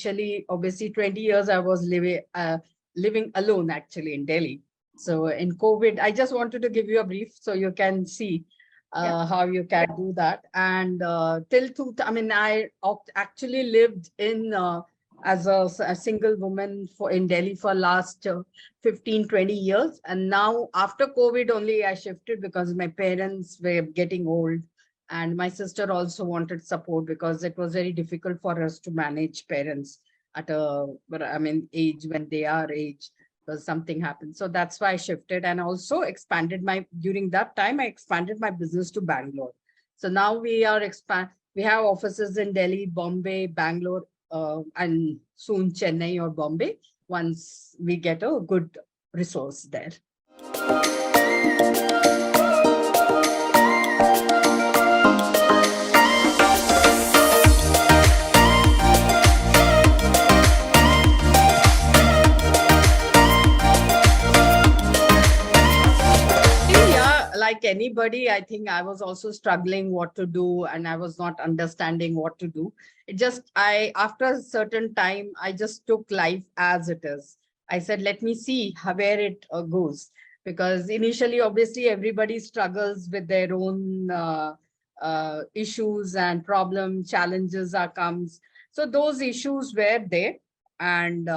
initially, obviously 20 years I was living alone actually in Delhi. So in COVID, I just wanted to give you a brief so you can see how you can do that. And actually lived in as a single woman in Delhi for last 15, 20 years. And now after COVID only I shifted because my parents were getting old. And my sister also wanted support because it was very difficult for us to manage parents at age when they are age, because something happened. So that's why I shifted, and also expanded during that time, I expanded my business to Bangalore. So now we have offices in Delhi, Bombay, Bangalore, and soon Chennai or Bombay, once we get a good resource there. Like anybody, I think I was also struggling what to do, and I was not understanding what to do. After a certain time, I just took life as it is. I said, let me see where it goes. Because initially, obviously, everybody struggles with their own issues and problems, challenges comes. So those issues were there. And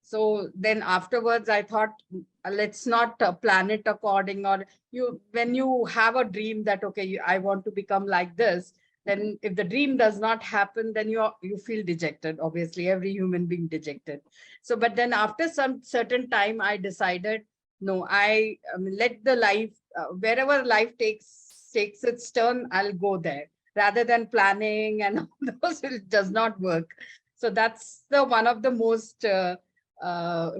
so then afterwards, I thought, let's not plan it according, or when you have a dream that, okay, I want to become like this, then if the dream does not happen, then you feel dejected. Obviously, every human being dejected. So, but then after some certain time, I decided, no, I mean, let the life, wherever life takes its turn, I'll go there, rather than planning and all those. It does not work. So that's the one of the most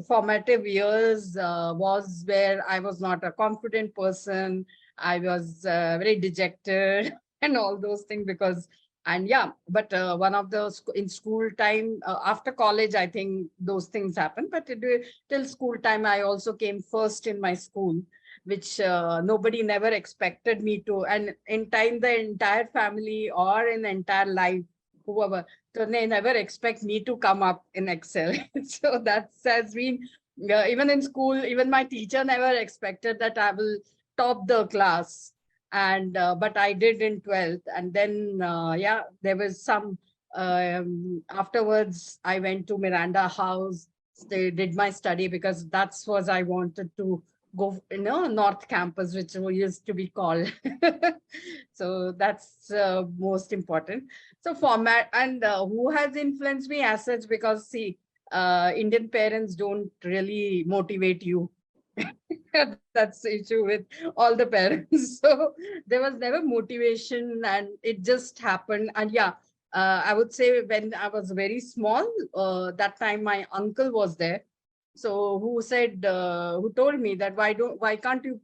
formative years was where I was not a confident person. I was very dejected and all those things but one of the in school time, after college, I think those things happen. But till school time, I also came first in my school, which nobody never expected me to. And in time, the entire family or in the entire life, whoever, so they never expect me to come up in Excel. So that has been, even in school, even my teacher never expected that I will top the class. And but I did in 12th. And then, there was some, afterwards, I went to Miranda House, did my study, because that's what I wanted to go, North Campus, which used to be called. So that's most important. So format, and who has influenced me as such, because see, Indian parents don't really motivate you. That's the issue with all the parents. So there was never motivation, and it just happened. And I would say when I was very small, that time my uncle was there. So who told me that why can't you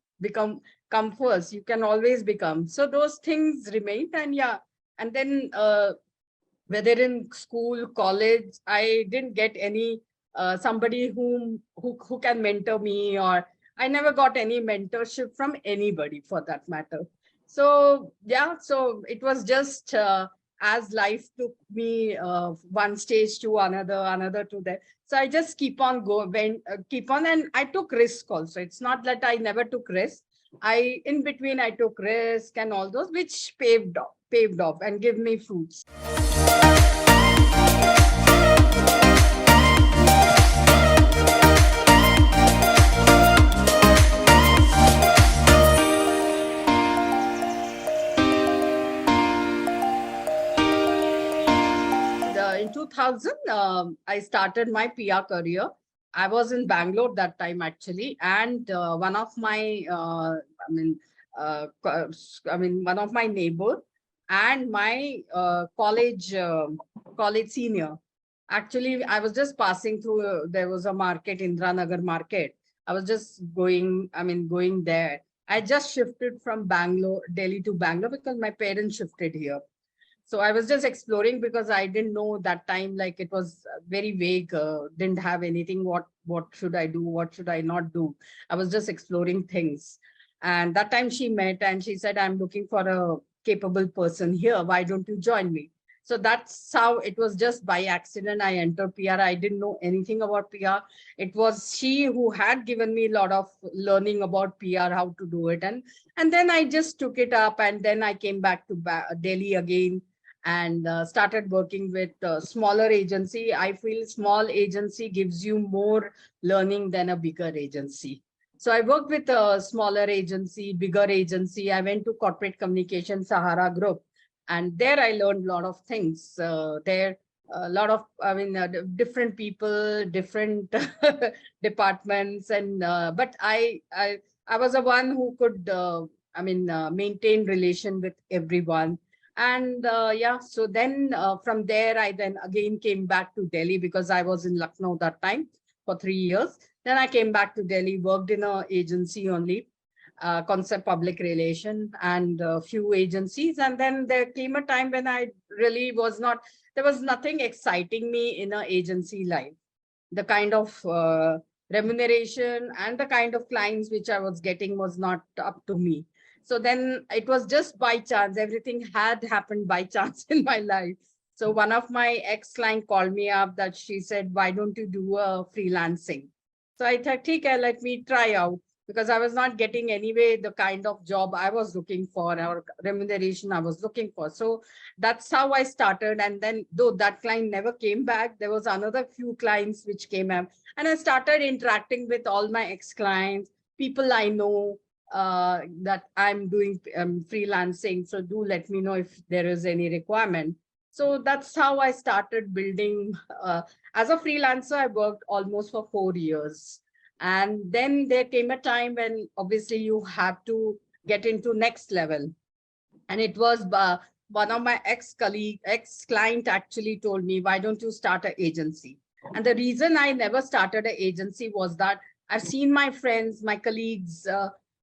come first? You can always become. So those things remained. And and then whether in school, college, I didn't get any somebody who can mentor me, or I never got any mentorship from anybody for that matter. So so it was just as life took me one stage to another to that. So I just keep on keep on, and I took risk also. It's not that I never took risk. In between I took risk and all those, which paved off and give me fruits. In 2000, I started my PR career. I was in Bangalore that time actually, and one of my, one of my neighbor and my college senior. Actually, I was just passing through. There was a market, Indranagar market. I was just going there. I just shifted from Delhi to Bangalore, because my parents shifted here. So I was just exploring, because I didn't know that time, like it was very vague, didn't have anything. What should I do? What should I not do? I was just exploring things. And that time she met and she said, I'm looking for a capable person here. Why don't you join me? So that's how it was. Just by accident I entered PR. I didn't know anything about PR. It was she who had given me a lot of learning about PR, how to do it. And then I just took it up, and then I came back to Delhi again, and started working with a smaller agency. I feel small agency gives you more learning than a bigger agency. So I worked with a smaller agency, bigger agency. I went to corporate communication, Sahara Group, and there I learned a lot of things. There, a lot of, different people, different departments, and but I was the one who could, maintain relation with everyone. And yeah, so then from there, I then again came back to Delhi because I was in Lucknow that time for 3 years. Then I came back to Delhi, worked in a agency only, concept public relation, and a few agencies. And then there came a time when I really was not, there was nothing exciting me in a agency life. The kind of remuneration and the kind of clients which I was getting was not up to me. So then it was just by chance. Everything had happened by chance in my life. So one of my ex-client called me up, that she said, why don't you do a freelancing? So I thought, okay, let me try out, because I was not getting anyway the kind of job I was looking for or remuneration I was looking for. So that's how I started. And then though that client never came back, there was another few clients which came up, and I started interacting with all my ex-clients, people I know, that I'm doing freelancing. So do let me know if there is any requirement. So that's how I started building. As a freelancer, I worked almost for 4 years. And then there came a time when obviously you have to get into next level. And it was one of my ex-client actually told me, why don't you start an agency? And the reason I never started an agency was that I've seen my friends, my colleagues,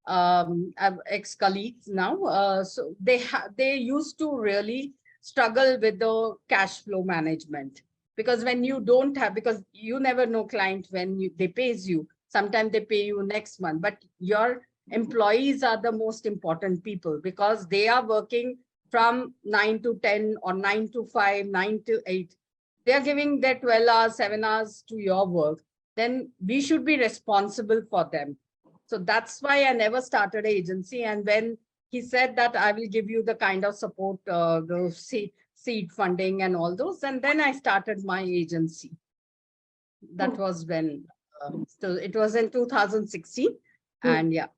ex-colleagues now, so they used to really struggle with the cash flow management. Because when you don't have, because you never know client when they pays you, sometimes they pay you next month, but your employees are the most important people, because they are working from 9 to 10 or 9 to 5, 9 to 8. They are giving their 12 hours, 7 hours to your work. Then we should be responsible for them. So that's why I never started an agency. And when he said that I will give you the kind of support, the seed funding and all those, and then I started my agency. That was when, so it was in 2016. And yeah.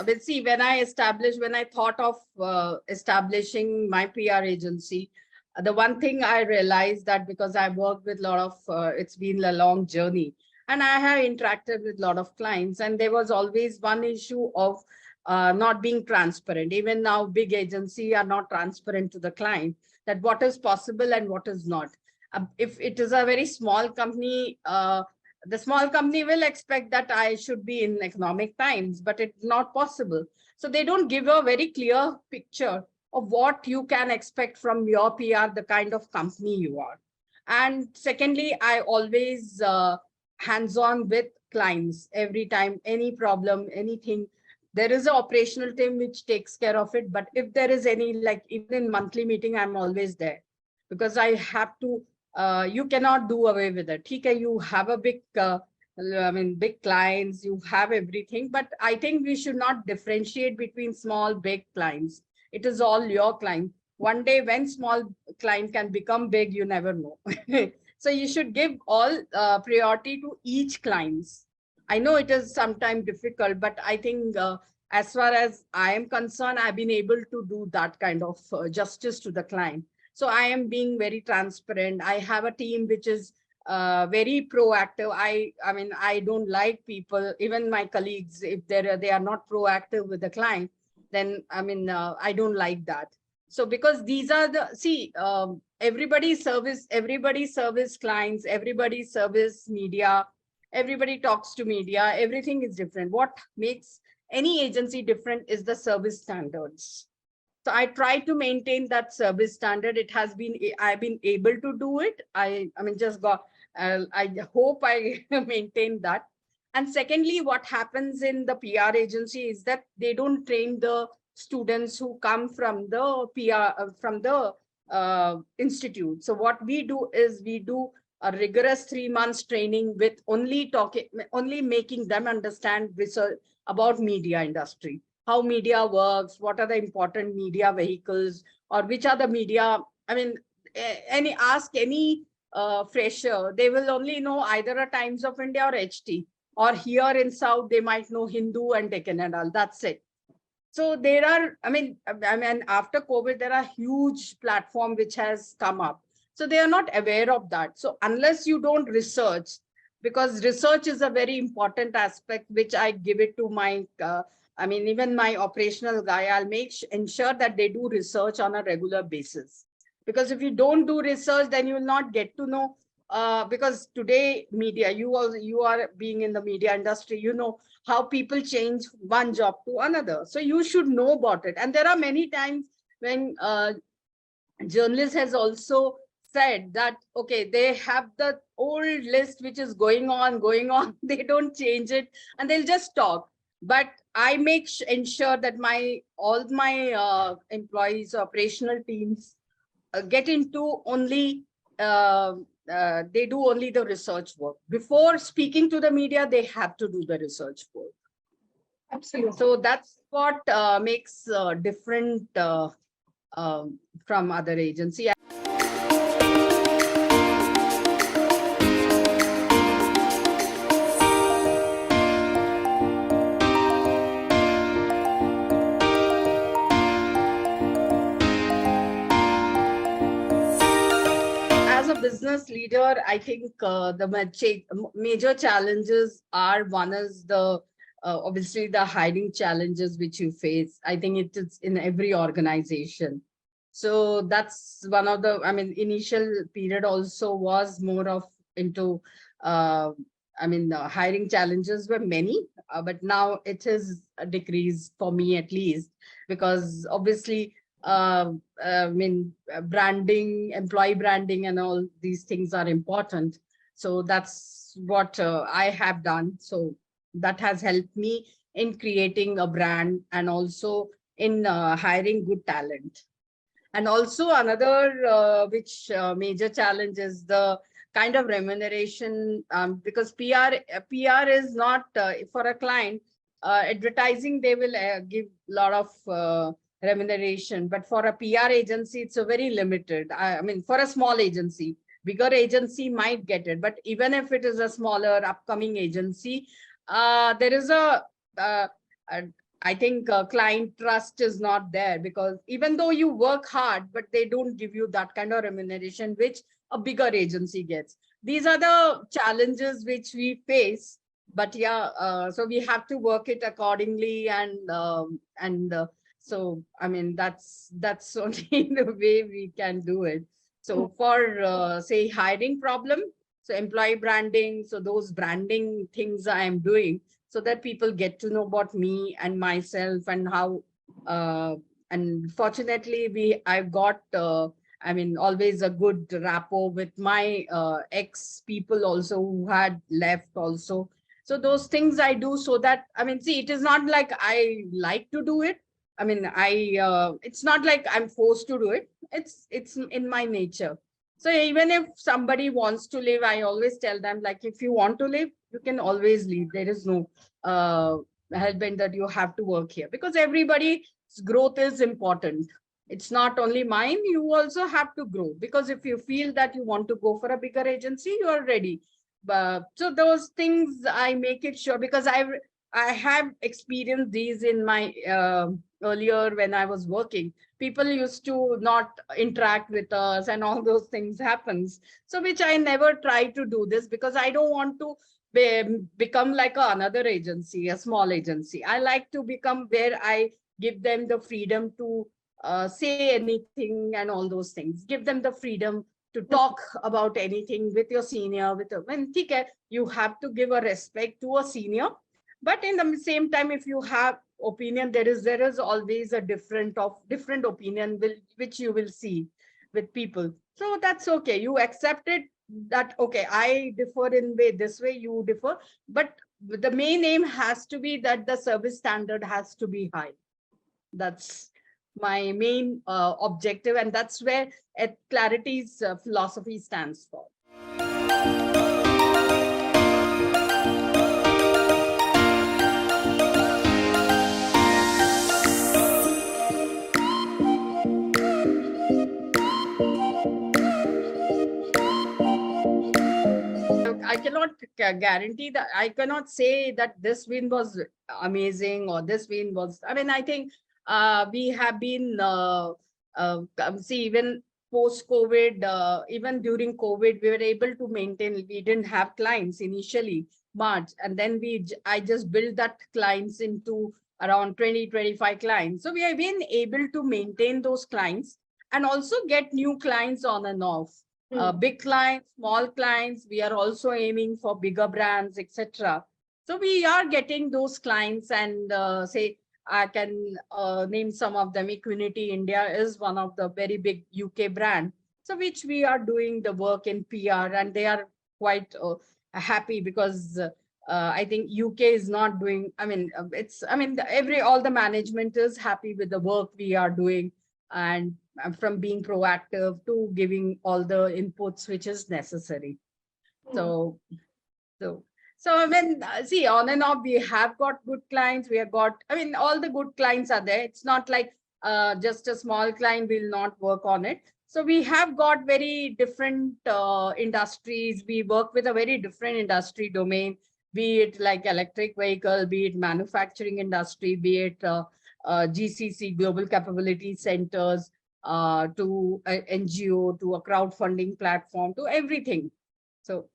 But see, when I thought of establishing my PR agency, the one thing I realized that, because I worked with a lot of, it's been a long journey, and I have interacted with a lot of clients, and there was always one issue of not being transparent. Even now, big agency are not transparent to the client, that what is possible and what is not. If it is a very small company, the small company will expect that I should be in economic times, but it's not possible. So they don't give a very clear picture of what you can expect from your PR, the kind of company you are. And secondly, I always hands-on with clients every time, any problem, anything. There is an operational team which takes care of it. But if there is any, like even in monthly meeting, I'm always there, because I have to, you cannot do away with it. Okay, you have a big, big clients, you have everything, but I think we should not differentiate between small, big clients. It is all your client. One day when small client can become big, you never know. So you should give all priority to each clients. I know it is sometimes difficult, but I think as far as I am concerned, I've been able to do that kind of justice to the client. So I am being very transparent. I have a team which is very proactive. I don't like people, even my colleagues, if they are not proactive with the client, then I don't like that. So because these are the, see, everybody service clients, everybody service media, everybody talks to media, everything is different. What makes any agency different is the service standards. So I try to maintain that service standard. It has been, I've been able to do it. I mean, just got, I hope I maintain that. And secondly, what happens in the PR agency is that they don't train the students who come from the PR, from the institute. So what we do is we do a rigorous 3 months training with only making them understand research about media industry, how media works, what are the important media vehicles, or which are the media. I mean, ask any fresher, they will only know either a Times of India or HT, or here in South, they might know Hindu and Deccan and all. That's it. So there are, I mean, after COVID, there are huge platform which has come up. So they are not aware of that. So unless you don't research, because research is a very important aspect, which I give it to my, I mean, even my operational guy, I'll ensure that they do research on a regular basis. Because if you don't do research, then you will not get to know, because today media, you are being in the media industry, you know how people change one job to another. So you should know about it. And there are many times when journalist has also said that, okay, they have the old list which is going on, they don't change it, and they'll just talk. But I ensure that all my employees, operational teams, get into only, they do only the research work. Before speaking to the media, they have to do the research work. Absolutely. So that's what makes different from other agency. As a business leader, I think the major challenges are, one is the obviously the hiring challenges which you face. I think it is in every organization. So that's one of the, I mean, initial period also was more of into, hiring challenges were many, but now it is a decrease for me at least, because obviously branding, employee branding and all these things are important. So that's what I have done. So that has helped me in creating a brand, and also in hiring good talent. And also another major challenge is the kind of remuneration, because PR is not for a client. Advertising, they will give a lot of remuneration, but for a PR agency, it's a very limited. I mean, for a small agency, bigger agency might get it, but even if it is a smaller upcoming agency, there is uh, a I think client trust is not there, because even though you work hard, but they don't give you that kind of remuneration which a bigger agency gets. These are the challenges which we face. But yeah, so we have to work it accordingly, and so I mean that's only the way we can do it. So for say hiring problem, so employee branding, so those branding things I am doing, so that people get to know about me and myself, and how and fortunately I've got always a good rapport with my ex people also who had left also. So those things I do, so that, I mean, see, it is not like I like to do it. I mean, it's not like I'm forced to do it. It's in my nature. So even if somebody wants to leave, I always tell them, like, if you want to leave, you can always leave. There is no husband that you have to work here, because everybody's growth is important. It's not only mine, you also have to grow, because if you feel that you want to go for a bigger agency, you are ready. But so those things I make it sure, because I have experienced these in my earlier when I was working. People used to not interact with us and all those things happens. So which I never try to do this, because I don't want to become like another agency, a small agency. I like to become where I give them the freedom to say anything and all those things. Give them the freedom to talk about anything with your senior. When you have to give a respect to a senior, But in the same time, if you have opinion, there is always a different opinion which you will see with people. So that's okay. You accept it that, okay, I differ in way, this way you differ. But the main aim has to be that the service standard has to be high. That's my main objective. And that's where Clarity's philosophy stands for. I cannot guarantee that. I cannot say that this win was amazing or this win was. I mean, I think we have been see, even post COVID, even during COVID, we were able to maintain. We didn't have clients initially March, and then I just built that clients into around 20-25 clients. So we have been able to maintain those clients and also get new clients on and off. Big clients, small clients, we are also aiming for bigger brands, etc. So we are getting those clients, and say I can name some of them. Equinity India is one of the very big UK brand, so which we are doing the work in PR, and they are quite happy because I think UK is not doing. I mean, all the management is happy with the work we are doing, and from being proactive to giving all the inputs which is necessary. So, so, so I mean, see, on and off, we have got good clients. We have got, I mean, all the good clients are there. It's not like just a small client will not work on it. So we have got very different industries. We work with a very different industry domain, be it like electric vehicle, be it manufacturing industry, be it GCC, Global Capability Centers, to a NGO, to a crowdfunding platform, to everything. So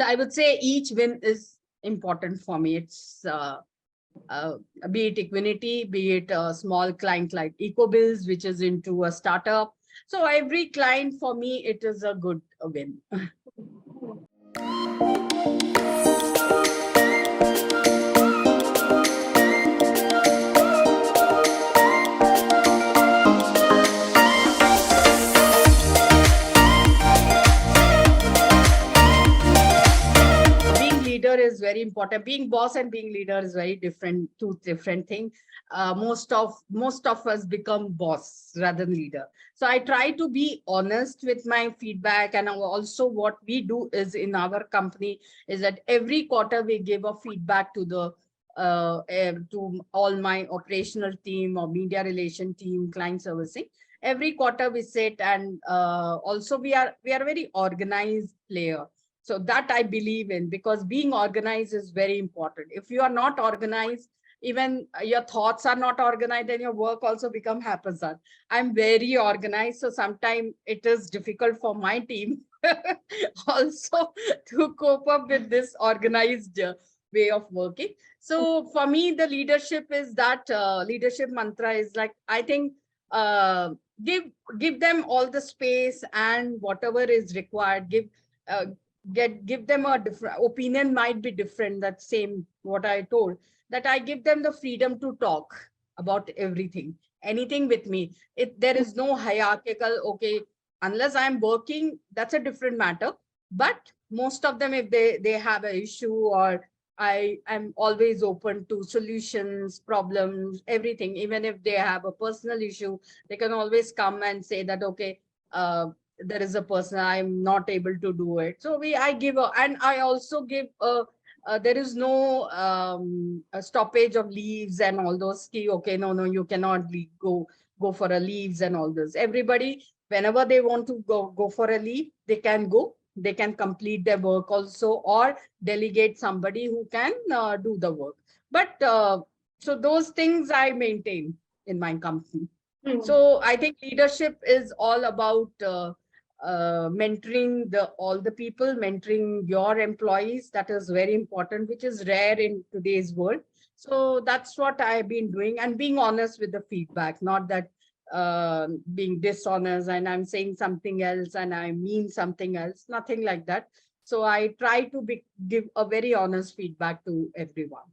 I would say each win is important for me. It's be it Equinity, be it a small client like EcoBills, which is into a startup. So every client for me, it is a good win. Is very important. Being boss and being leader is very different, two different things. Most of us become boss rather than leader. So I try to be honest with my feedback, and also what we do is in our company is that every quarter we give a feedback to the to all my operational team or media relation team, client servicing. Every quarter we sit, and also we are a very organized player. So that I believe in, because being organized is very important. If you are not organized, even your thoughts are not organized, then your work also become haphazard. I'm very organized, so sometimes it is difficult for my team also to cope up with this organized way of working. So for me, the leadership is that leadership mantra is like, I think give them all the space and whatever is required. Give them a different opinion, might be different, that same what I told, that I give them the freedom to talk about anything with me. There is no hierarchical, okay, unless I'm working, that's a different matter. But most of them, if they have an issue, or I am always open to solutions, problems, everything. Even if they have a personal issue, they can always come and say that, okay, there is a person, I'm not able to do it. So I give and I also give there is no a stoppage of leaves and all those key. Okay, no, you cannot go for a leaves and all this. Everybody, whenever they want to go for a leave, they can go. They can complete their work also, or delegate somebody who can do the work. But so those things I maintain in my company. So I think leadership is all about mentoring all the people, mentoring your employees. That is very important, which is rare in today's world. So that's what I've been doing, and being honest with the feedback, not that being dishonest and I'm saying something else and I mean something else, nothing like that. So I try to give a very honest feedback to everyone.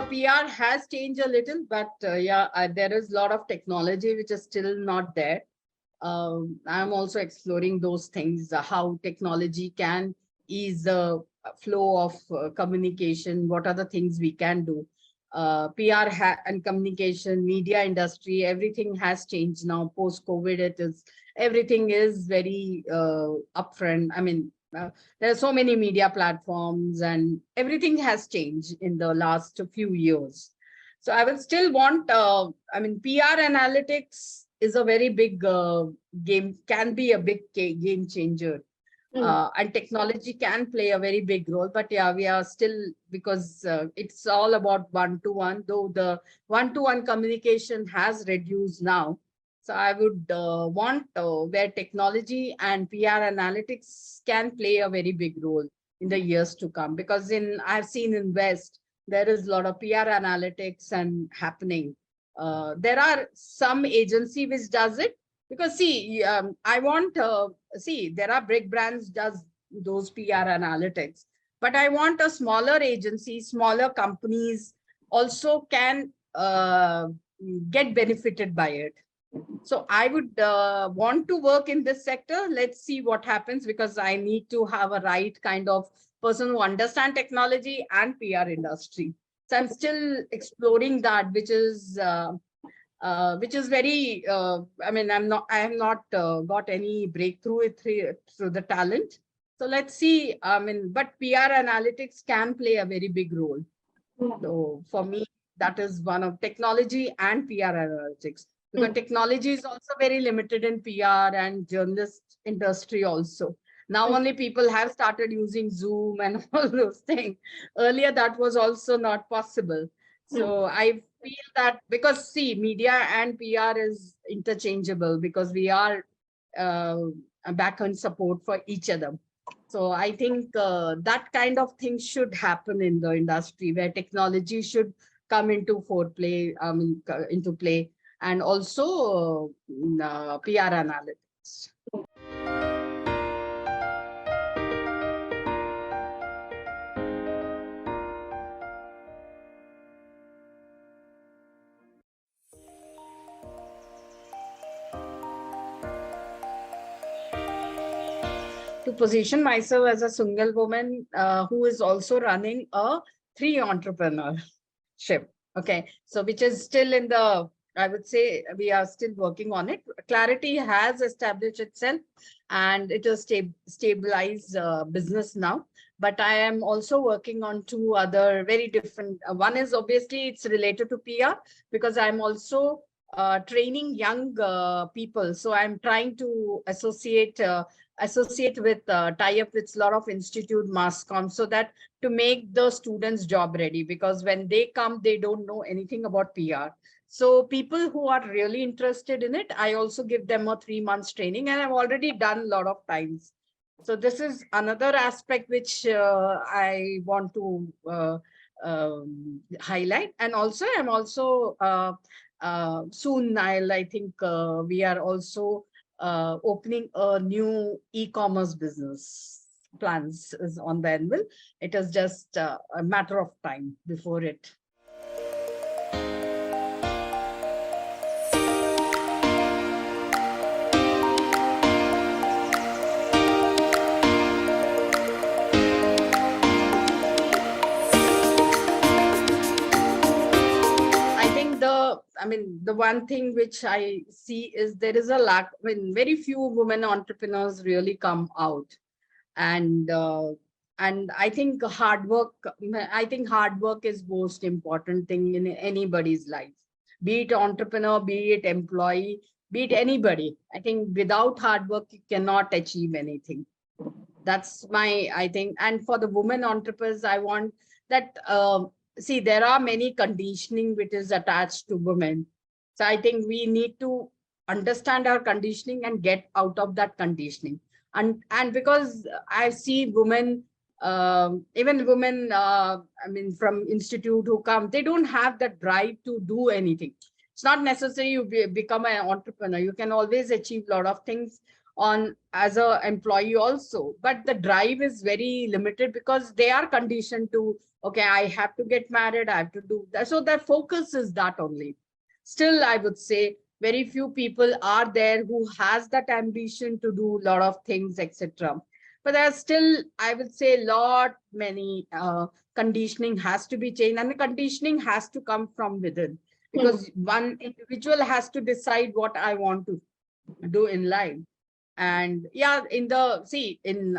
PR has changed a little, but yeah, there is a lot of technology which is still not there. I'm also exploring those things, how technology can ease the flow of communication. What are the things we can do? PR and communication, media industry, everything has changed now. Post COVID, everything is very upfront. I mean, there are so many media platforms, and everything has changed in the last few years. So I will still want, I mean, PR analytics is a very big game, can be a big game changer. And technology can play a very big role, but yeah, we are still, because it's all about one-to-one, though the one-to-one communication has reduced now. So I would want where technology and PR analytics can play a very big role in the years to come, because I've seen in West, there is a lot of PR analytics and happening. There are some agency which does it, because see, I want, see, there are big brands does those PR analytics, but I want a smaller agency, smaller companies also can get benefited by it. So I would want to work in this sector. Let's see what happens, because I need to have a right kind of person who understand technology and PR industry. So I'm still exploring that, which is very, I mean, I have not got any breakthrough through the talent. So let's see, I mean, but PR analytics can play a very big role. So for me, that is one of technology and PR analytics, because technology is also very limited in PR and journalist industry also. Now only people have started using Zoom and all those things. Earlier, that was also not possible. So I feel that, because see, media and PR is interchangeable, because we are a back-end support for each other. So I think that kind of thing should happen in the industry, where technology should come into foreplay, into play, and also PR analytics. To position myself as a single woman who is also running a three entrepreneurship. Okay, so which is still in the, I would say we are still working on it. Clarity has established itself and it is stabilized business now. But I am also working on two other very different. One is obviously it's related to PR, because I'm also training young people. So I'm trying to associate with tie up with a lot of institute mass comm, so that to make the students job ready, because when they come, they don't know anything about PR. So people who are really interested in it, I also give them a 3 months training, and I've already done a lot of times. So this is another aspect which I want to highlight. And also I'm also soon I think we are also opening a new e-commerce business. Plans is on the anvil. It is just a matter of time before it. The one thing which I see is there is a lack. I mean, very few women entrepreneurs really come out, and I think hard work. I think hard work is most important thing in anybody's life, be it entrepreneur, be it employee, be it anybody. I think without hard work, you cannot achieve anything. That's my, I think. And for the women entrepreneurs, I want that, see, there are many conditioning which is attached to women. So I think we need to understand our conditioning and get out of that conditioning. And because I see women, even women, I mean, from institute who come, they don't have that drive to do anything. It's not necessary you become an entrepreneur. You can always achieve a lot of things on as a employee also, but the drive is very limited because they are conditioned to, okay, I have to get married, I have to do that. So their focus is that only. Still, I would say very few people are there who has that ambition to do a lot of things, etc. But there's still, I would say, lot many conditioning has to be changed, and the conditioning has to come from within, Hmm. because one individual has to decide what I want to do in life. And yeah, in the see in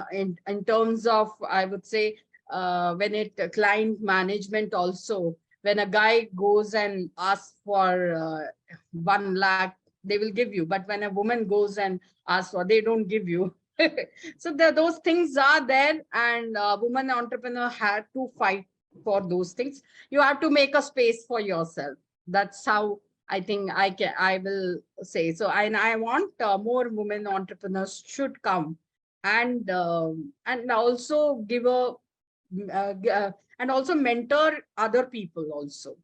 terms of, I would say, when it client management also, when a guy goes and asks for 1 lakh, they will give you, but when a woman goes and asks for, they don't give you. So those things are there, and woman entrepreneur had to fight for those things. You have to make a space for yourself. That's how I think I will say. So, and I want more women entrepreneurs should come, and also and also mentor other people also.